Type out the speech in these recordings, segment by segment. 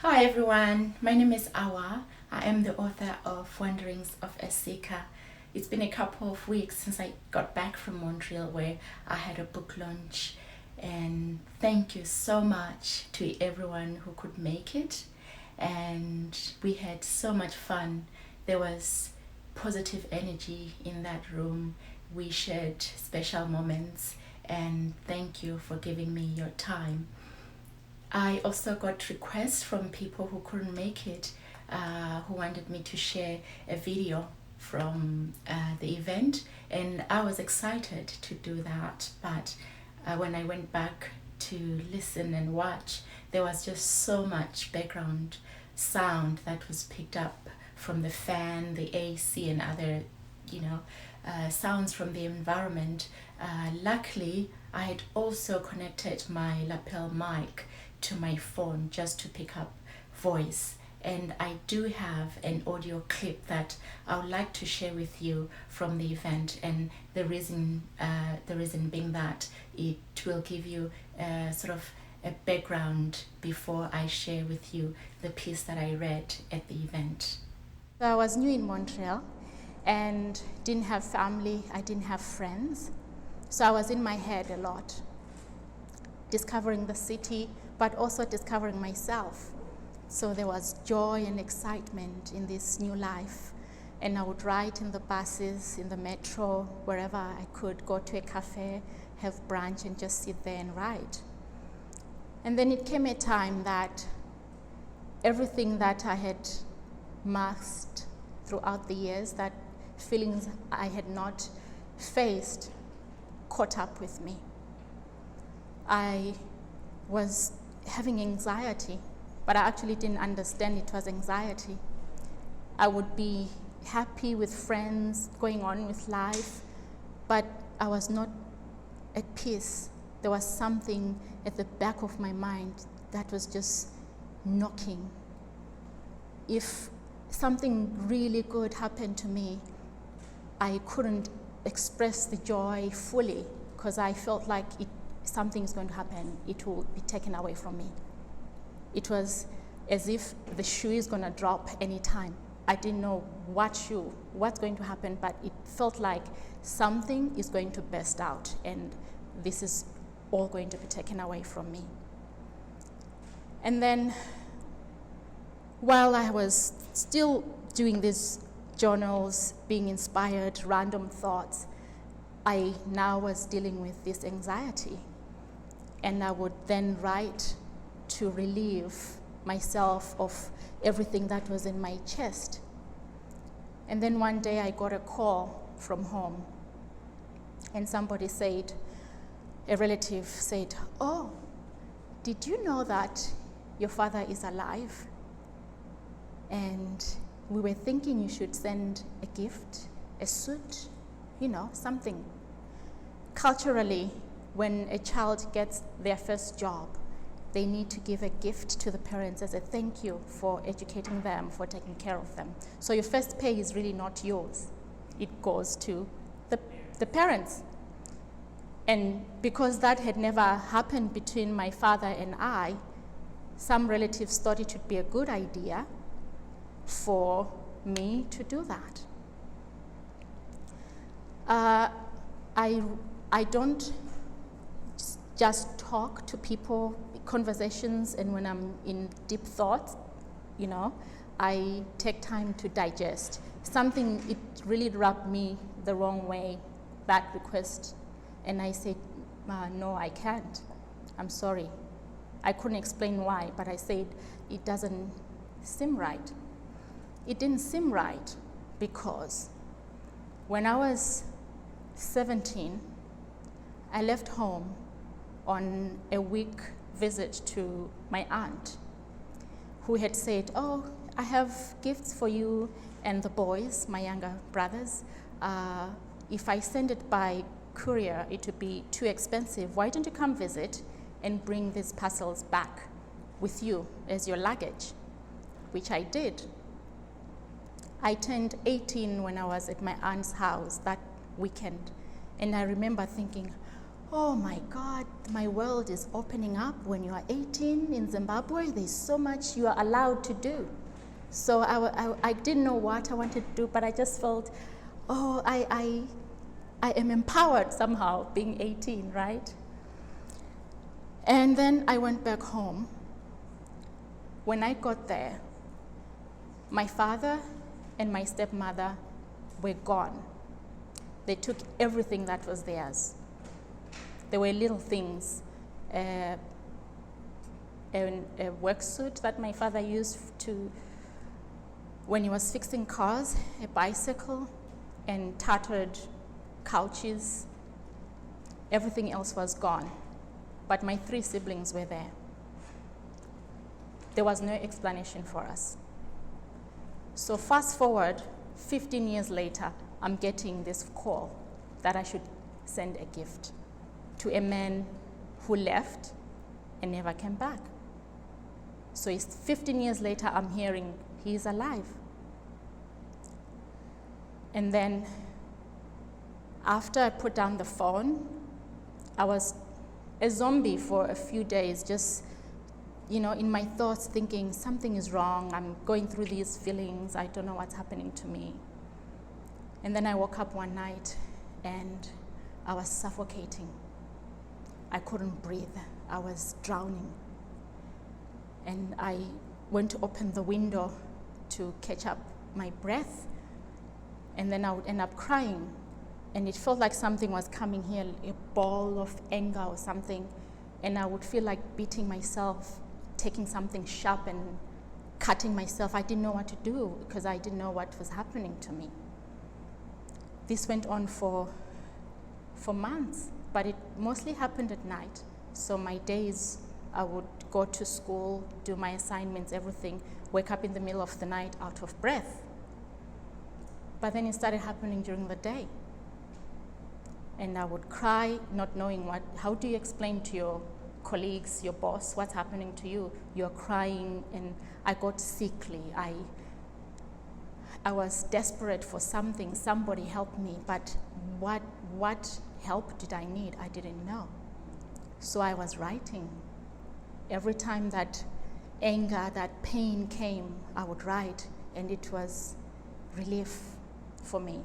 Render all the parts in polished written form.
Hi everyone, my name is Awa. I am the author of Wanderings of a Seeker. It's been a couple of weeks since I got back from Montreal where I had a book launch, and thank you so much to everyone who could make it, and we had so much fun. There was positive energy in that room. We shared special moments, and thank you for giving me your time. I also got requests from people who couldn't make it, who wanted me to share a video from the event, and I was excited to do that. But when I went back to listen and watch, there was just so much background sound that was picked up from the fan, the AC, and other, sounds from the environment. Luckily, I had also connected my lapel mic to my phone just to pick up voice, and I do have an audio clip that I would like to share with you from the event, and the reason being that it will give you sort of a background before I share with you the piece that I read at the event. So I was new in Montreal and didn't have family, I didn't have friends, so I was in my head a lot, discovering the city, but also discovering myself. So there was joy and excitement in this new life. And I would ride in the buses, in the metro, wherever I could, go to a cafe, have brunch, and just sit there and write. And then it came a time that everything that I had masked throughout the years, that feelings I had not faced, caught up with me. I was having anxiety, but I actually didn't understand it was anxiety. I would be happy with friends, going on with life, but I was not at peace. There was something at the back of my mind that was just knocking. If something really good happened to me, I couldn't express the joy fully because I felt like something is going to happen, it will be taken away from me. It was as if the shoe is going to drop anytime. I didn't know what's going to happen, but it felt like something is going to burst out and this is all going to be taken away from me. And then while I was still doing these journals, being inspired, random thoughts, I now was dealing with this anxiety. And I would then write to relieve myself of everything that was in my chest. And then one day I got a call from home, and somebody said, a relative said, "Oh, did you know that your father is alive? And we were thinking you should send a gift, a suit, something." Culturally, when a child gets their first job, they need to give a gift to the parents as a thank you for educating them, for taking care of them. So your first pay is really not yours. It goes to the parents. And because that had never happened between my father and I, some relatives thought it would be a good idea for me to do that. I don't just talk to people, conversations, and when I'm in deep thoughts, I take time to digest. It really rubbed me the wrong way, that request. And I said, no, I can't. I'm sorry. I couldn't explain why, but I said, it doesn't seem right. It didn't seem right because when I was 17, I left home on a week visit to my aunt, who had said, "Oh, I have gifts for you and the boys, my younger brothers. If I send it by courier, it would be too expensive. Why don't you come visit and bring these parcels back with you as your luggage?" Which I did. I turned 18 when I was at my aunt's house that weekend, and I remember thinking, oh my God, my world is opening up. When you are 18 in Zimbabwe, there's so much you are allowed to do. So I didn't know what I wanted to do, but I just felt, oh, I am empowered somehow being 18, right? And then I went back home. When I got there, my father and my stepmother were gone. They took everything that was theirs. There were little things, a work suit that my father used when he was fixing cars, a bicycle, and tattered couches. Everything else was gone, but my 3 siblings were there. There was no explanation for us. So fast forward, 15 years later, I'm getting this call that I should send a gift to a man who left and never came back. So it's 15 years later, I'm hearing he's alive. And then after I put down the phone, I was a zombie for a few days, just, in my thoughts thinking something is wrong. I'm going through these feelings. I don't know what's happening to me. And then I woke up one night and I was suffocating. I couldn't breathe. I was drowning. And I went to open the window to catch up my breath, and then I would end up crying. And it felt like something was coming here, a ball of anger or something, and I would feel like beating myself, taking something sharp and cutting myself. I didn't know what to do because I didn't know what was happening to me. This went on for months, but it mostly happened at night. So my days, I would go to school, do my assignments, everything, wake up in the middle of the night out of breath. But then it started happening during the day. And I would cry, not knowing how do you explain to your colleagues, your boss, what's happening to you? You're crying, and I got sickly. I was desperate for something, somebody help me, but what help did I need? I didn't know. So I was writing. Every time that anger, that pain came, I would write, and it was relief for me.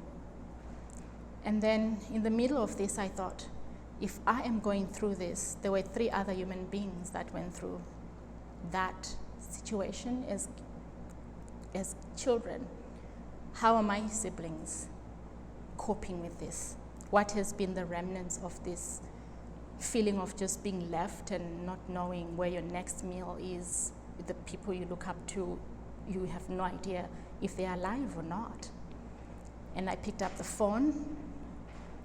And then in the middle of this, I thought, if I am going through this, there were 3 other human beings that went through that situation as children. How are my siblings coping with this? What has been the remnants of this feeling of just being left and not knowing where your next meal is? The people you look up to, you have no idea if they're alive or not. And I picked up the phone,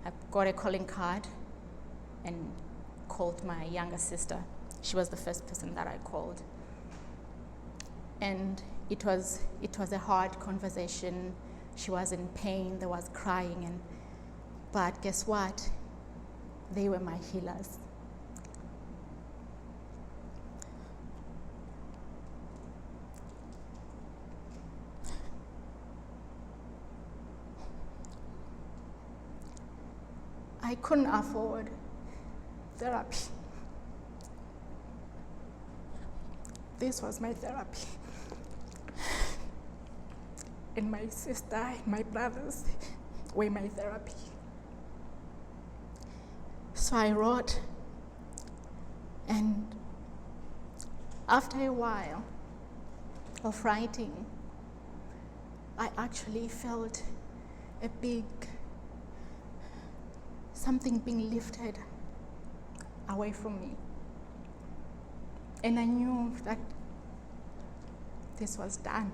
I got a calling card, and called my younger sister. She was the first person that I called. And it was a hard conversation. She was in pain, there was crying, but guess what? They were my healers. I couldn't afford therapy. This was my therapy. And my sister and my brothers were my therapy. So I wrote, and after a while of writing, I actually felt a big something being lifted away from me. And I knew that this was done.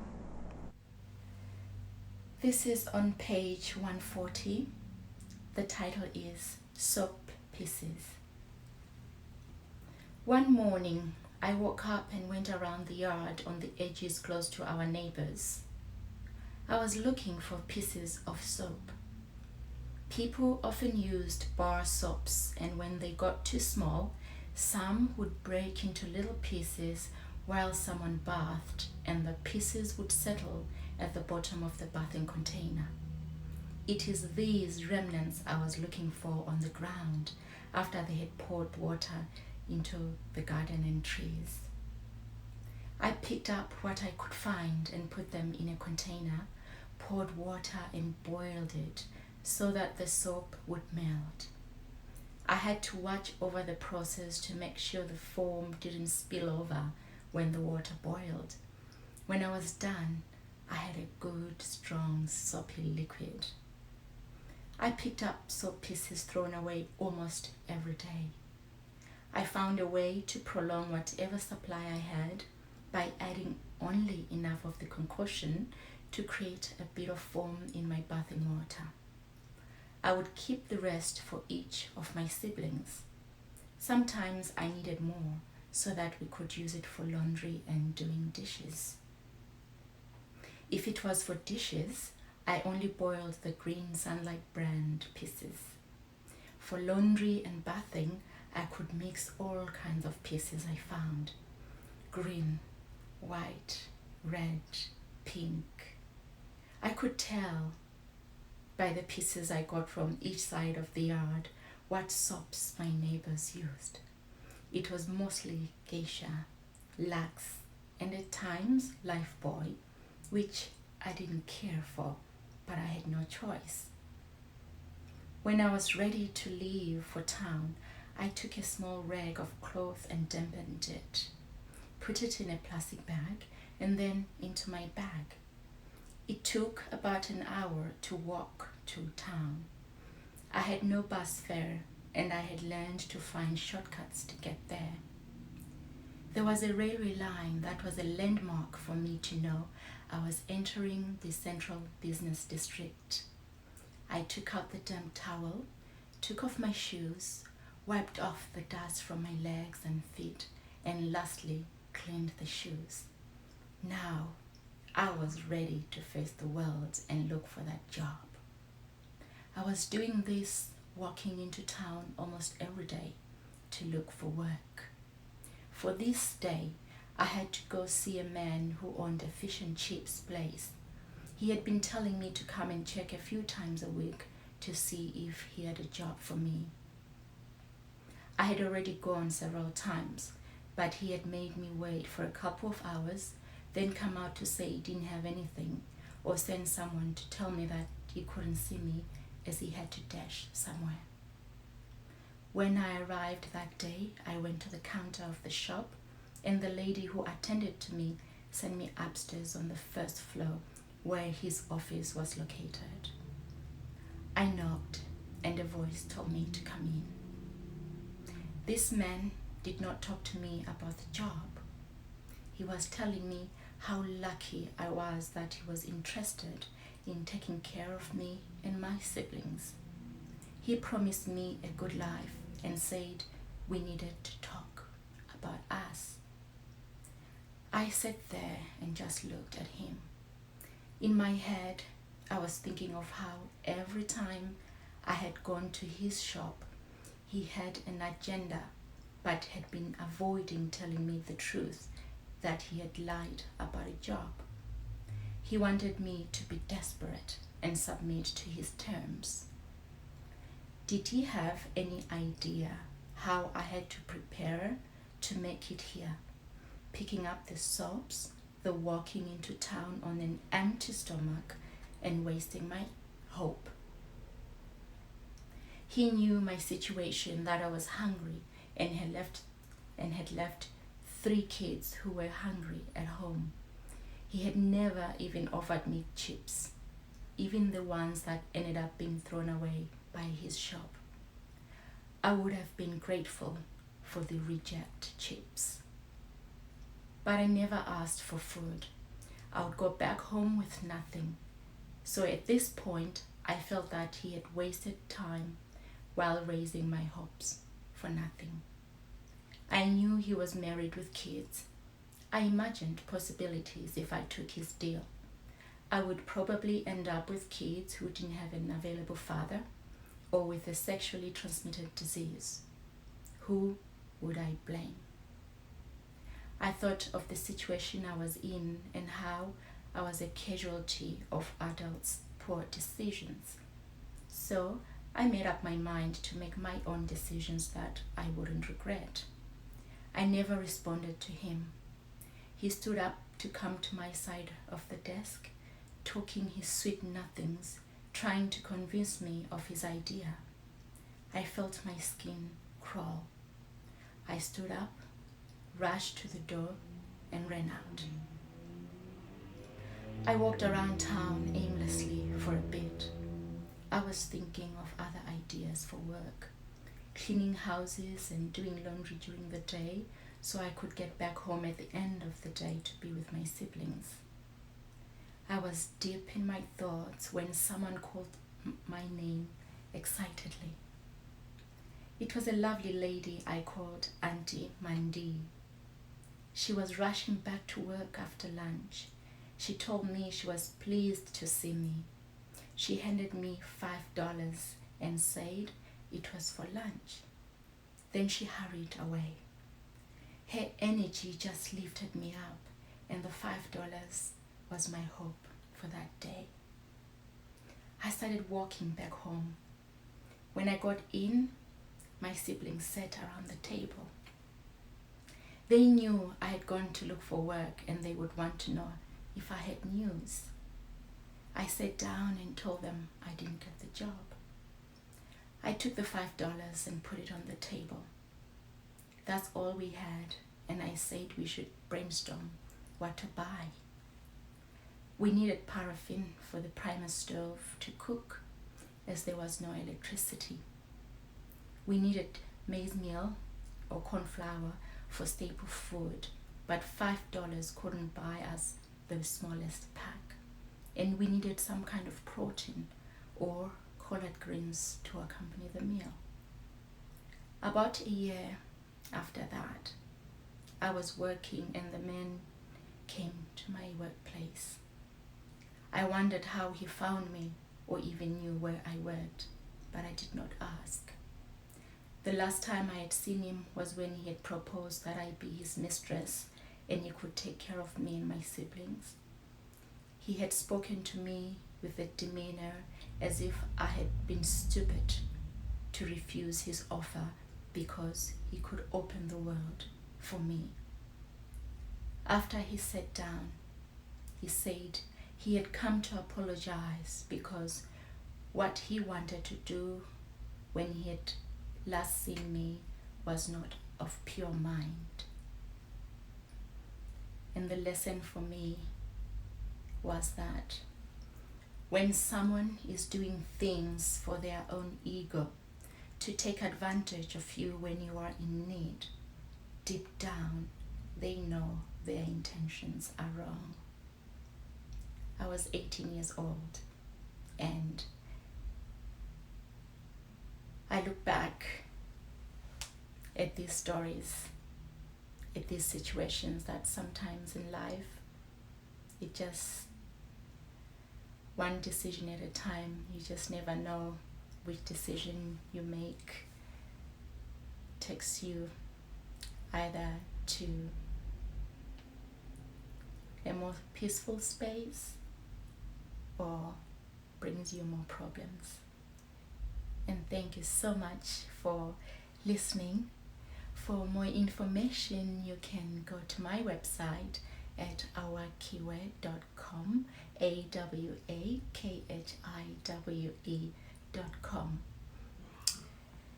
This is on page 140. The title is Soap Pieces. One morning, I woke up and went around the yard on the edges close to our neighbors. I was looking for pieces of soap. People often used bar soaps, and when they got too small, some would break into little pieces while someone bathed, and the pieces would settle at the bottom of the bathing container. It is these remnants I was looking for on the ground. after they had poured water into the garden and trees. I picked up what I could find and put them in a container, poured water and boiled it so that the soap would melt. I had to watch over the process to make sure the foam didn't spill over when the water boiled. When I was done, I had a good, strong, soapy liquid. I picked up soap pieces thrown away almost every day. I found a way to prolong whatever supply I had by adding only enough of the concoction to create a bit of foam in my bathing water. I would keep the rest for each of my siblings. Sometimes I needed more so that we could use it for laundry and doing dishes. If it was for dishes, I only boiled the green Sunlight brand pieces. For laundry and bathing, I could mix all kinds of pieces I found. Green, white, red, pink. I could tell by the pieces I got from each side of the yard what soaps my neighbors used. It was mostly Geisha, Lux, and at times Lifebuoy, which I didn't care for, but I had no choice. When I was ready to leave for town, I took a small rag of cloth and dampened it, put it in a plastic bag, and then into my bag. It took about an hour to walk to town. I had no bus fare, and I had learned to find shortcuts to get there. There was a railway line that was a landmark for me to know I was entering the central business district. I took out the damp towel, took off my shoes, wiped off the dust from my legs and feet, and lastly cleaned the shoes. Now I was ready to face the world and look for that job. I was doing this walking into town almost every day to look for work. For this day, I had to go see a man who owned a fish and chips place. He had been telling me to come and check a few times a week to see if he had a job for me. I had already gone several times, but he had made me wait for a couple of hours, then come out to say he didn't have anything, or send someone to tell me that he couldn't see me as he had to dash somewhere. When I arrived that day, I went to the counter of the shop, and the lady who attended to me sent me upstairs on the first floor where his office was located. I knocked, and a voice told me to come in. This man did not talk to me about the job. He was telling me how lucky I was that he was interested in taking care of me and my siblings. He promised me a good life and said we needed to talk about us. I sat there and just looked at him. In my head, I was thinking of how every time I had gone to his shop, he had an agenda, but had been avoiding telling me the truth that he had lied about a job. He wanted me to be desperate and submit to his terms. Did he have any idea how I had to prepare to make it here? Picking up the soaps, the walking into town on an empty stomach, and wasting my hope. He knew my situation, that I was hungry and had left 3 kids who were hungry at home. He had never even offered me chips, even the ones that ended up being thrown away by his shop. I would have been grateful for the reject chips. But I never asked for food. I would go back home with nothing. So at this point, I felt that he had wasted time while raising my hopes for nothing. I knew he was married with kids. I imagined possibilities if I took his deal. I would probably end up with kids who didn't have an available father or with a sexually transmitted disease. Who would I blame? I thought of the situation I was in and how I was a casualty of adults' poor decisions. So I made up my mind to make my own decisions that I wouldn't regret. I never responded to him. He stood up to come to my side of the desk, talking his sweet nothings, trying to convince me of his idea. I felt my skin crawl. I stood up, rushed to the door, and ran out. I walked around town aimlessly for a bit. I was thinking of other ideas for work, cleaning houses and doing laundry during the day so I could get back home at the end of the day to be with my siblings. I was deep in my thoughts when someone called my name excitedly. It was a lovely lady I called Auntie Mandy. She was rushing back to work after lunch. She told me she was pleased to see me. She handed me $5 and said it was for lunch. Then she hurried away. Her energy just lifted me up, and the $5 was my hope for that day. I started walking back home. When I got in, my siblings sat around the table. They knew I had gone to look for work, and they would want to know if I had news. I sat down and told them I didn't get the job. I took the $5 and put it on the table. That's all we had, and I said we should brainstorm what to buy. We needed paraffin for the primer stove to cook, as there was no electricity. We needed maize meal or corn flour for staple food, but $5 couldn't buy us the smallest pack. And we needed some kind of protein or collard greens to accompany the meal. About a year after that, I was working and the man came to my workplace. I wondered how he found me or even knew where I worked, but I did not ask. The last time I had seen him was when he had proposed that I be his mistress and he could take care of me and my siblings. He had spoken to me with a demeanor as if I had been stupid to refuse his offer because he could open the world for me. After he sat down, he said he had come to apologize because what he wanted to do when he had last seen me was not of pure mind. And the lesson for me was that when someone is doing things for their own ego, to take advantage of you when you are in need, deep down, they know their intentions are wrong. I was 18 years old, and I look back at these stories, at these situations that sometimes in life, it just one decision at a time. You just never know which decision you make takes you either to a more peaceful space or brings you more problems. And thank you so much for listening. For more information, you can go to my website at awakhiwe.com, awakhiwe.com.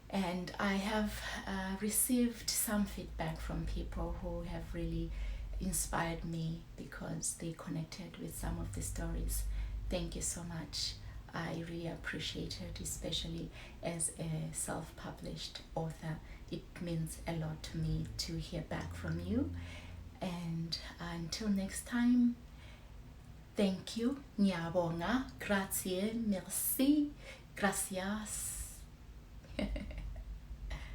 And I have received some feedback from people who have really inspired me because they connected with some of the stories. Thank you so much. I really appreciate it, especially as a self-published author. It means a lot to me to hear back from you. And until next time, thank you, ngiyabonga, grazie, merci, gracias.